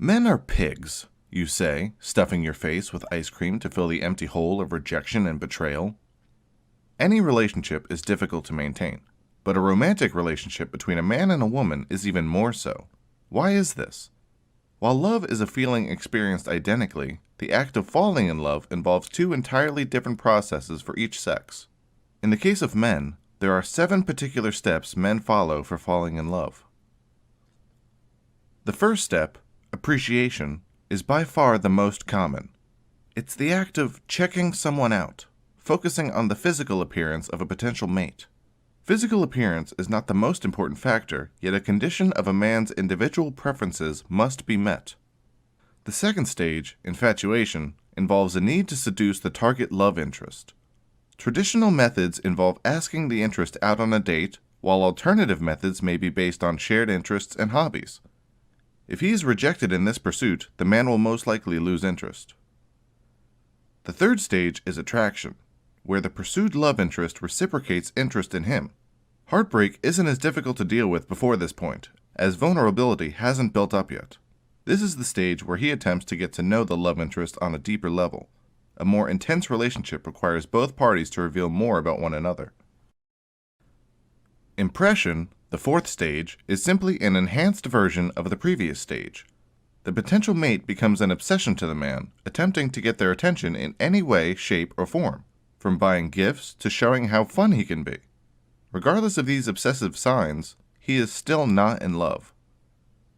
Men are pigs, you say, stuffing your face with ice cream to fill the empty hole of rejection and betrayal. Any relationship is difficult to maintain, but a romantic relationship between a man and a woman is even more so. Why is this? While love is a feeling experienced identically, the act of falling in love involves two entirely different processes for each sex. In the case of men, there are 7 particular steps men follow for falling in love. The first step, appreciation, is by far the most common. It's the act of checking someone out, focusing on the physical appearance of a potential mate. Physical appearance is not the most important factor, yet a condition of a man's individual preferences must be met. The second stage, infatuation, involves a need to seduce the target love interest. Traditional methods involve asking the interest out on a date, while alternative methods may be based on shared interests and hobbies. If he is rejected in this pursuit, the man will most likely lose interest. The third stage is attraction, where the pursued love interest reciprocates interest in him. Heartbreak isn't as difficult to deal with before this point, as vulnerability hasn't built up yet. This is the stage where he attempts to get to know the love interest on a deeper level. A more intense relationship requires both parties to reveal more about one another. Impression, the fourth stage, is simply an enhanced version of the previous stage. The potential mate becomes an obsession to the man, attempting to get their attention in any way, shape, or form, from buying gifts to showing how fun he can be. Regardless of these obsessive signs, he is still not in love.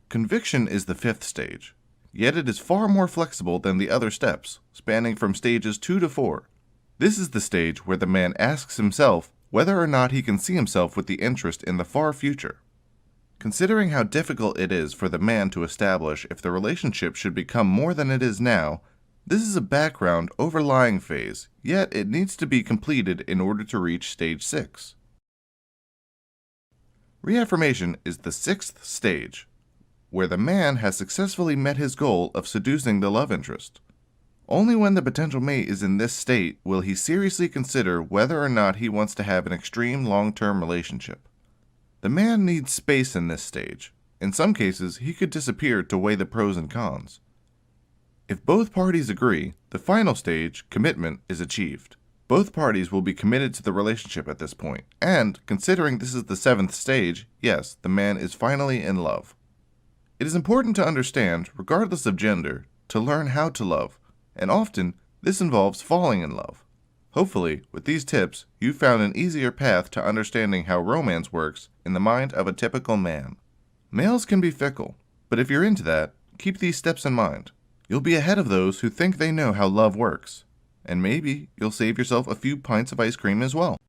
Conviction is the fifth stage, yet it is far more flexible than the other steps, spanning from stages 2 to 4. This is the stage where the man asks himself whether or not he can see himself with the interest in the far future. Considering how difficult it is for the man to establish if the relationship should become more than it is now, this is a background, overlying phase, yet it needs to be completed in order to reach stage 6. Reaffirmation is the sixth stage, where the man has successfully met his goal of seducing the love interest. Only when the potential mate is in this state will he seriously consider whether or not he wants to have an extreme long-term relationship. The man needs space in this stage. In some cases, he could disappear to weigh the pros and cons. If both parties agree, the final stage, commitment, is achieved. Both parties will be committed to the relationship at this point, and, considering this is the 7th stage, yes, the man is finally in love. It is important to understand, regardless of gender, to learn how to love, and often, this involves falling in love. Hopefully, with these tips, you've found an easier path to understanding how romance works in the mind of a typical man. Males can be fickle, but if you're into that, keep these steps in mind. You'll be ahead of those who think they know how love works, and maybe you'll save yourself a few pints of ice cream as well.